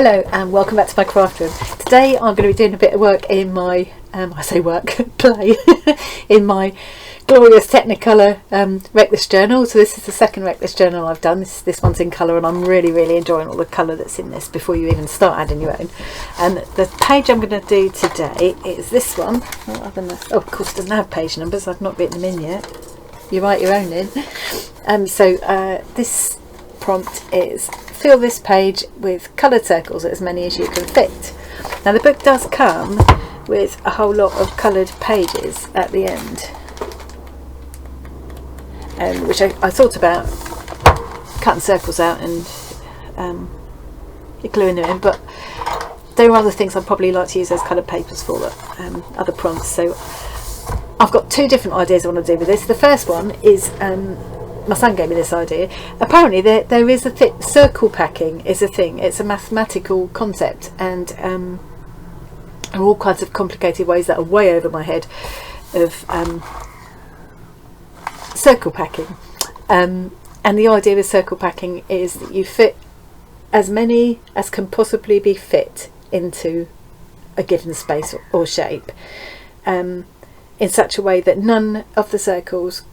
Hello and welcome back to my craft room. Today I'm going to be doing a bit of work in my, I say work, play, in my glorious Technicolor Reckless journal. So this is the second Reckless journal I've done. This one's in colour and I'm really enjoying all the colour that's in this before you even start adding your own. And the page I'm going to do today is this one. Oh, of course it doesn't have page numbers, I've not written them in yet. You write your own in. This prompt is fill this page with coloured circles, as many as you can fit. Now the book does come with a whole lot of coloured pages at the end, which I thought about cutting circles out and gluing them in, but there are other things I'd probably like to use those coloured papers for, other prompts. So I've got two different ideas I want to do with this. The first one is my son gave me this idea. Apparently there is a circle packing is a thing. It's a mathematical concept, and there are all kinds of complicated ways that are way over my head of circle packing. And the idea with circle packing is that you fit as many as can possibly be fit into a given space or shape, in such a way that none of the circles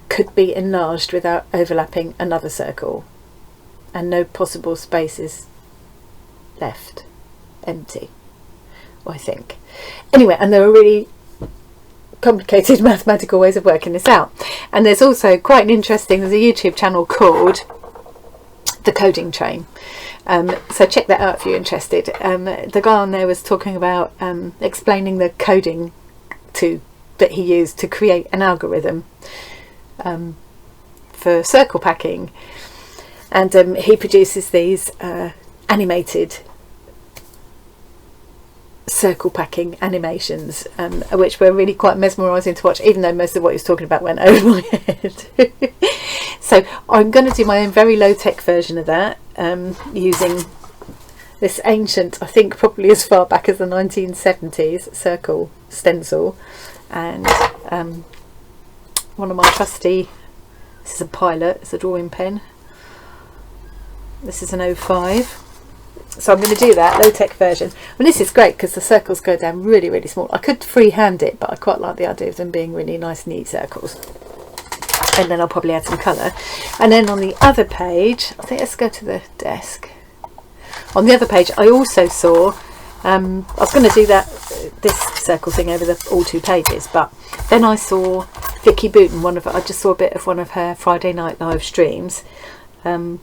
could be enlarged without overlapping another circle, and no possible spaces left empty, I think. Anyway, and there are really complicated mathematical ways of working this out. And there's also there's a YouTube channel called The Coding Train. So check that out if you're interested. The guy on there was talking about explaining the coding that he used to create an algorithm for circle packing, and he produces these animated circle packing animations, which were really quite mesmerising to watch, even though most of what he was talking about went over my head. So I'm going to do my own very low-tech version of that, using this ancient, I think probably as far back as the 1970s, circle stencil, and one of my trusty, this is a Pilot, it's a drawing pen, this is an 05, so I'm going to do that low-tech version. And this is great because the circles go down really small. I could freehand it, but I quite like the idea of them being really nice neat circles. And then I'll probably add some colour. And then on the other page, I think let's go to the desk. On the other page I also saw, I was going to do this circle thing over all two pages, but then I saw Vicky Booten, I just saw a bit of one of her Friday night live streams, and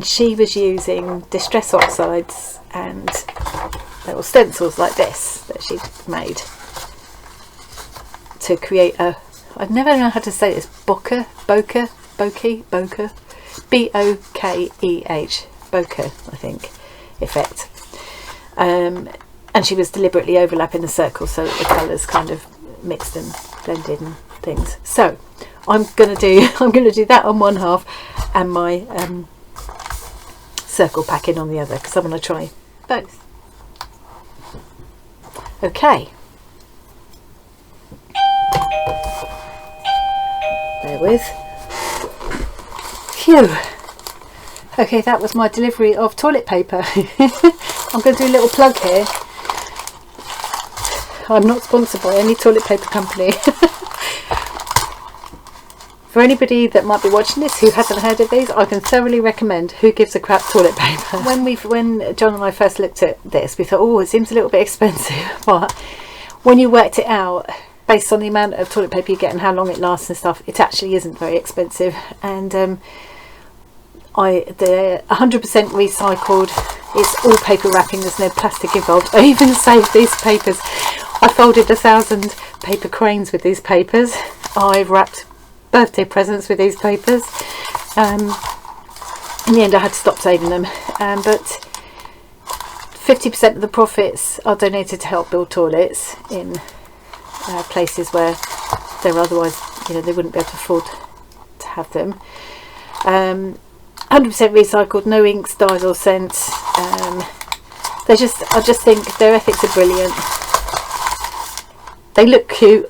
she was using Distress Oxides and little stencils like this that she'd made to create I've never known how to say this, bokeh, B-O-K-E-H, bokeh, I think, effect. And she was deliberately overlapping the circles so that the colours kind of mixed and blended and things. So I'm going to do that on one half and my circle packing on the other, because I'm going to try both. Okay. Bear with. Phew. Okay, that was my delivery of toilet paper. I'm going to do a little plug here. I'm not sponsored by any toilet paper company. For anybody that might be watching this who hasn't heard of these, I can thoroughly recommend Who Gives a Crap toilet paper. When John and I first looked at this, we thought, oh, it seems a little bit expensive. But when you worked it out, based on the amount of toilet paper you get and how long it lasts and stuff, it actually isn't very expensive. And they're 100% recycled. It's all paper wrapping, there's no plastic involved. I even saved these papers. I folded 1,000 paper cranes with these papers. I've wrapped birthday presents with these papers. In the end I had to stop saving them, but 50% of the profits are donated to help build toilets in places where they're otherwise, they wouldn't be able to afford to have them. 100% recycled, no inks, dyes or scents. I just think their ethics are brilliant. They look cute.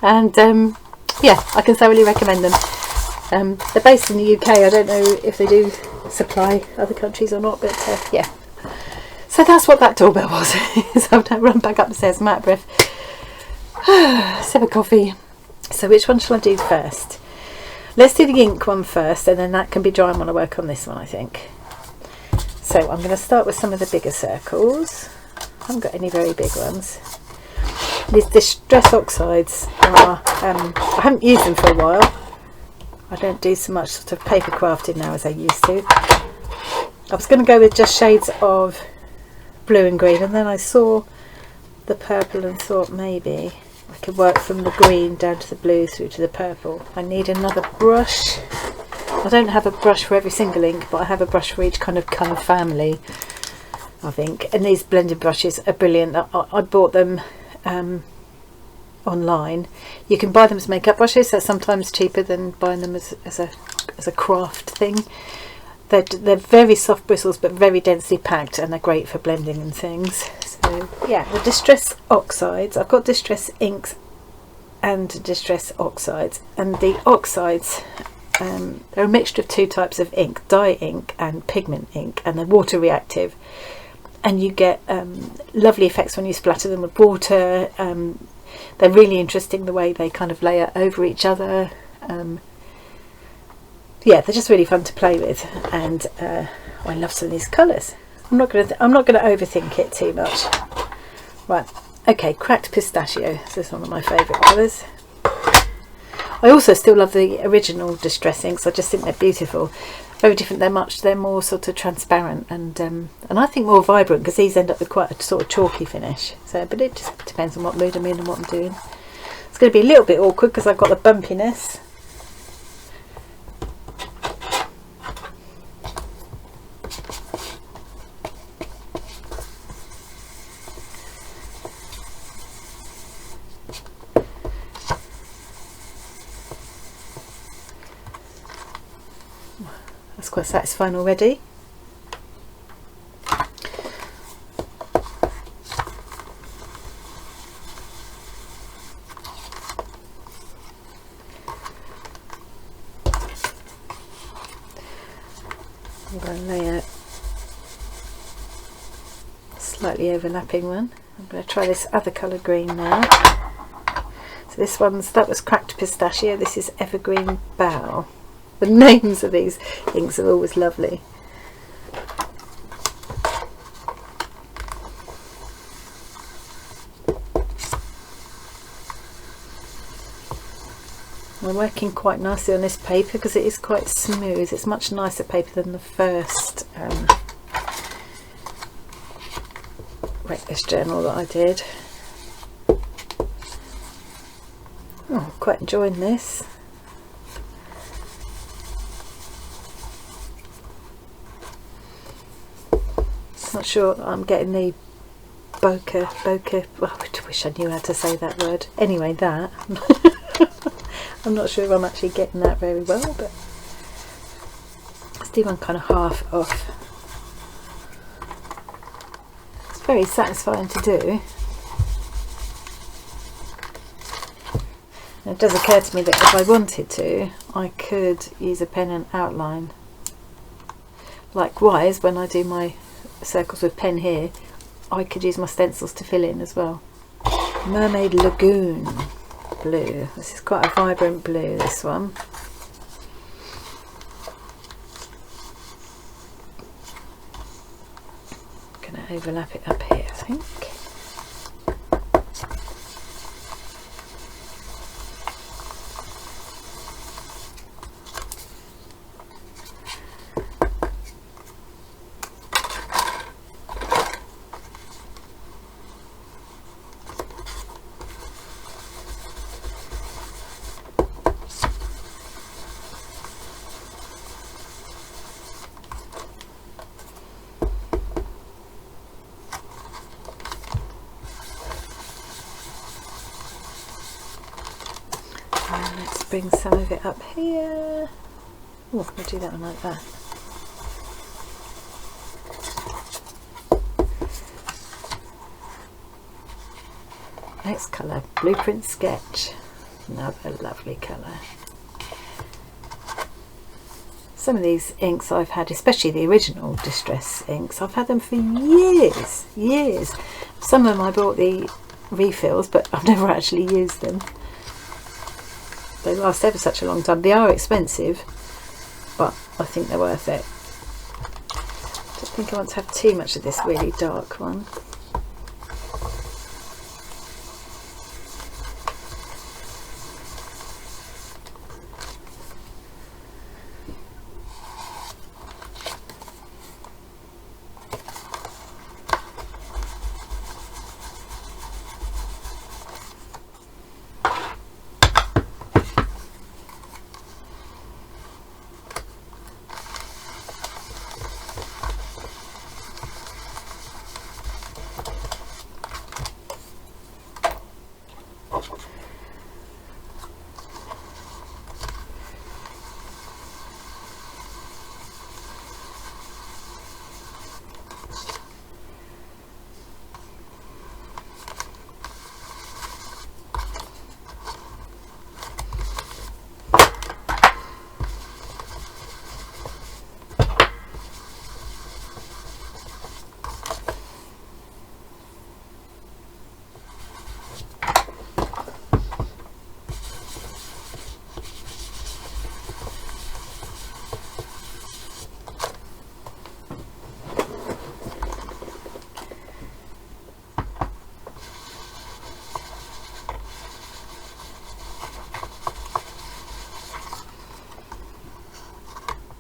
And yeah, I can thoroughly recommend them. They're based in the UK. I don't know if they do supply other countries or not, but yeah. So that's what that doorbell was. So I've now run back up the stairs, I'm out of breath. Sip of coffee. So which one shall I do first? Let's do the ink one first, and then that can be dry when I work on this one, I think. So I'm going to start with some of the bigger circles. I haven't got any very big ones. These Distress Oxides are, I haven't used them for a while. I don't do so much sort of paper crafting now as I used to. I was going to go with just shades of blue and green, and then I saw the purple and thought maybe I could work from the green down to the blue through to the purple. I need another brush. I don't have a brush for every single ink, but I have a brush for each kind of colour family, I think. And these blending brushes are brilliant. I bought them online. You can buy them as makeup brushes. They're sometimes cheaper than buying them as a craft thing. They're very soft bristles but very densely packed, and they're great for blending and things. So yeah, the Distress Oxides. I've got Distress Inks and Distress Oxides, and the Oxides, they're a mixture of two types of ink, dye ink and pigment ink, and they're water reactive, and you get lovely effects when you splatter them with water. They're really interesting the way they kind of layer over each other. Yeah, they're just really fun to play with, and I love some of these colours. I'm not going to overthink it too much. Right, okay, Cracked Pistachio. This is one of my favourite colours. I also still love the original Distress inks. I just think they're beautiful. Very different. They're more sort of transparent and I think more vibrant, because these end up with quite a sort of chalky finish. So, but it just depends on what mood I'm in and what I'm doing. It's going to be a little bit awkward because I've got the bumpiness. That's quite satisfying already. I'm going to lay a slightly overlapping one. I'm going to try this other colour green now. So that was Cracked Pistachio. This is Evergreen Bough. The names of these inks are always lovely. I'm working quite nicely on this paper because it is quite smooth. It's much nicer paper than the first Reckless Journal that I did. Oh, quite enjoying this. Not sure I'm getting the bokeh, well, I wish I knew how to say that word. Anyway, that. I'm not sure if I'm actually getting that very well, but let's do one kind of half off. It's very satisfying to do. And it does occur to me that if I wanted to, I could use a pen and outline. Likewise, when I do my circles with pen here, I could use my stencils to fill in as well. Mermaid Lagoon blue. This is quite a vibrant blue, this one. I'm going to overlap it up here, I think. Let's bring some of it up here. Oh, we'll do that one like that. Next colour, Blueprint Sketch. Another lovely colour. Some of these inks I've had, especially the original Distress inks, I've had them for years. Some of them I bought the refills, but I've never actually used them. They last ever such a long time. They are expensive, but I think they're worth it. I don't think I want to have too much of this really dark one.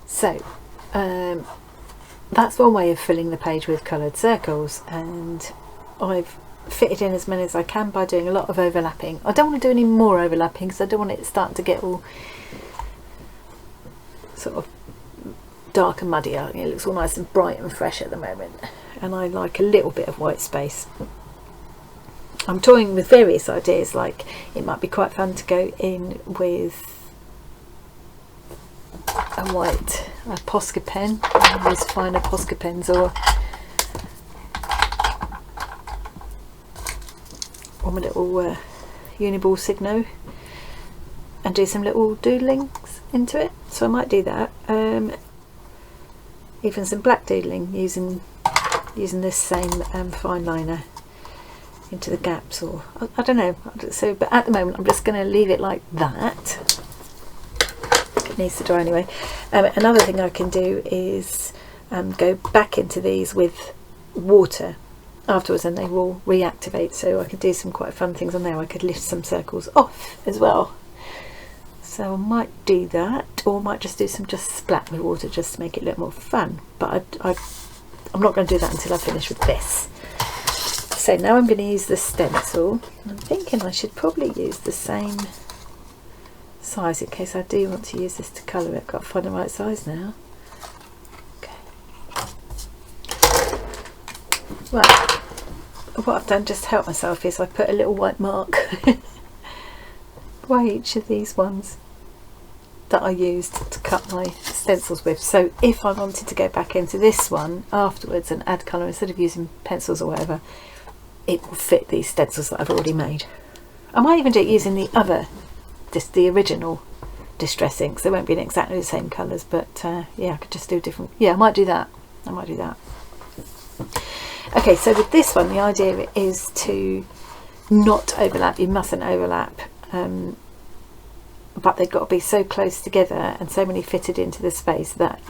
So that's one way of filling the page with coloured circles, and I've fitted in as many as I can by doing a lot of overlapping. I don't want to do any more overlapping because I don't want it starting to get all sort of dark and muddy. It looks all nice and bright and fresh at the moment, and I like a little bit of white space. I'm toying with various ideas, like it might be quite fun to go in with a white Posca pen. I always find Posca pens or my little Uniball Signo, and do some little doodlings into it. So I might do that. Even some black doodling using this same fine liner into the gaps, or I don't know. So, but at the moment I'm just going to leave it like that. It needs to dry anyway. Another thing I can do is go back into these with water afterwards, and they will reactivate, so I could do some quite fun things on there. I could lift some circles off as well, so I might do that, or I might just do some just splat with water just to make it look more fun, but I'm not going to do that until I finish with this. So now I'm going to use the stencil. I'm thinking I should probably use the same size in case I do want to use this to colour it. I've got to find the right size now. Okay. Right, what I've done just to help myself is I put a little white mark by each of these ones that I used to cut my stencils with. So if I wanted to go back into this one afterwards and add colour instead of using pencils or whatever, it will fit these stencils that I've already made. I might even do it using the other, just the original Distress inks. They won't be in exactly the same colours, but yeah, I could just do different. Yeah, I might do that. Okay, so with this one, the idea is to not overlap. You mustn't overlap, but they've got to be so close together and so many fitted into the space that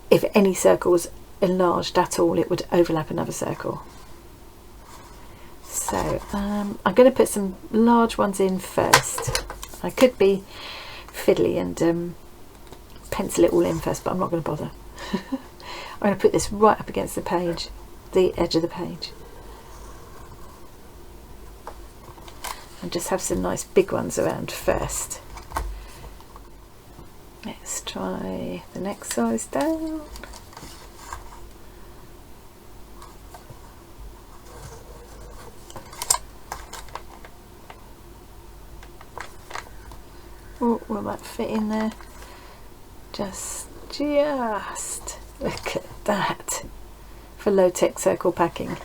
if any circle was enlarged at all, it would overlap another circle. So I'm going to put some large ones in first. I could be fiddly and pencil it all in first, but I'm not going to bother. I'm going to put this right up against the page, the edge of the page, and just have some nice big ones around first. Let's try the next size down. Oh, will that fit in there? Just look at that for low-tech circle packing.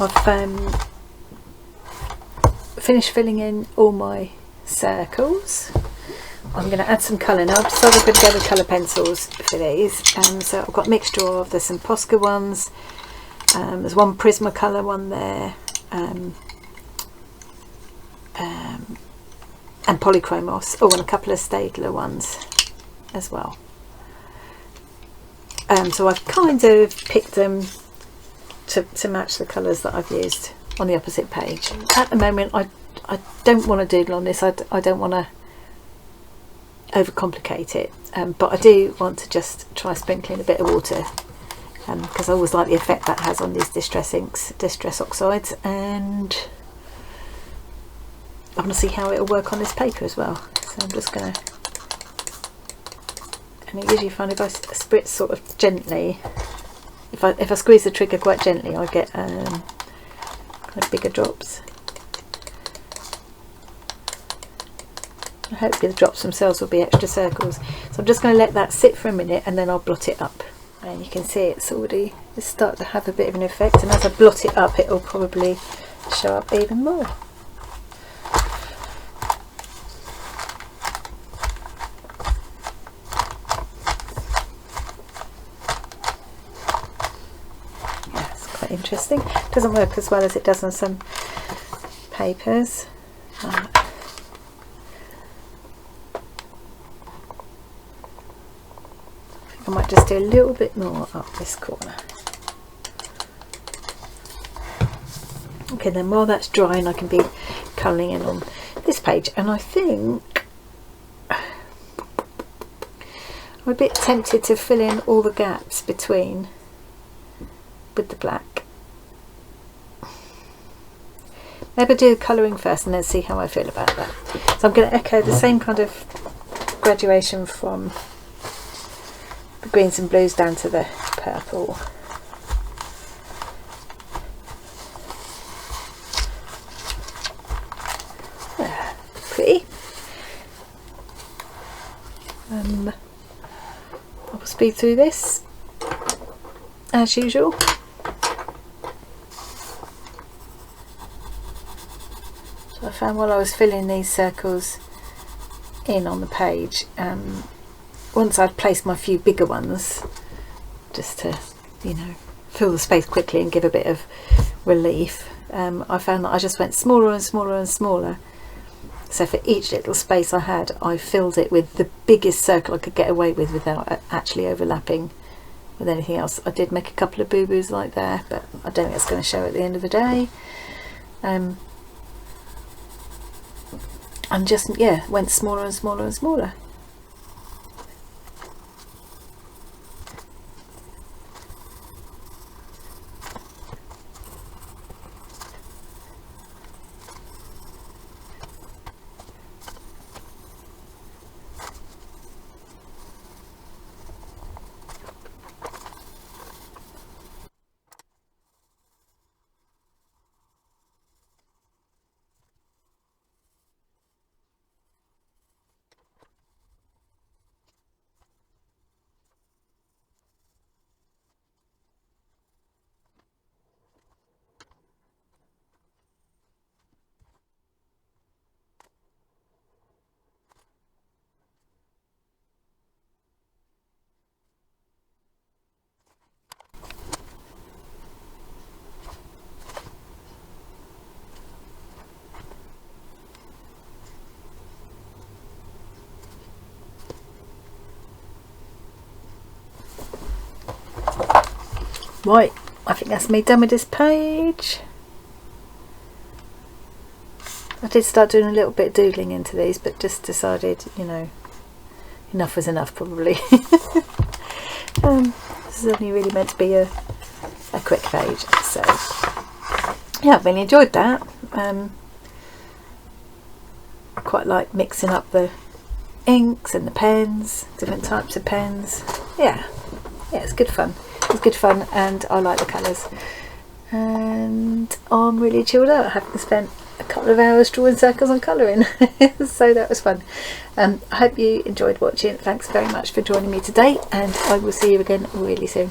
I've finished filling in all my circles. I'm going to add some colour now. I've decided I'm going to go with colour pencils for these. So I've got a mixture of, there's some Posca ones, there's one Prismacolor one there, and Polychromos, and a couple of Staedtler ones as well. So I've kind of picked them to match the colours that I've used on the opposite page. At the moment I don't want to doodle on this, I don't want to overcomplicate it, but I do want to just try sprinkling a bit of water, because I always like the effect that has on these Distress inks, Distress Oxides, and I want to see how it'll work on this paper as well. So I'm just going to, and I usually find if I spritz sort of gently, if I squeeze the trigger quite gently, I get kind of bigger drops. Hopefully the drops themselves will be extra circles. So I'm just going to let that sit for a minute and then I'll blot it up. And you can see it's already starting to have a bit of an effect, and as I blot it up it will probably show up even more. Yeah, it's quite interesting. It doesn't work as well as it does on some papers. I might just do a little bit more up this corner. Okay, then while that's drying I can be colouring in on this page, and I think I'm a bit tempted to fill in all the gaps between with the black. Maybe do the colouring first and then see how I feel about that. So I'm going to echo the same kind of graduation from the greens and blues down to the purple. Yeah, pretty. I'll speed through this as usual. So I found while I was filling these circles in on the page, once I'd placed my few bigger ones, just to, you know, fill the space quickly and give a bit of relief, I found that I just went smaller and smaller and smaller. So for each little space I had, I filled it with the biggest circle I could get away with without actually overlapping with anything else. I did make a couple of boo-boos like there, but I don't think it's going to show at the end of the day. And just, yeah, went smaller and smaller and smaller. Right, I think that's me done with this page. I did start doing a little bit of doodling into these, but just decided, you know, enough was enough probably. This is only really meant to be a quick page, so yeah, I really enjoyed that. I quite like mixing up the inks and the pens, different types of pens. Yeah, it's good fun. It's good fun, and I like the colours, and I'm really chilled out having spent a couple of hours drawing circles and colouring. So that was fun. I hope you enjoyed watching. Thanks very much for joining me today, and I will see you again really soon.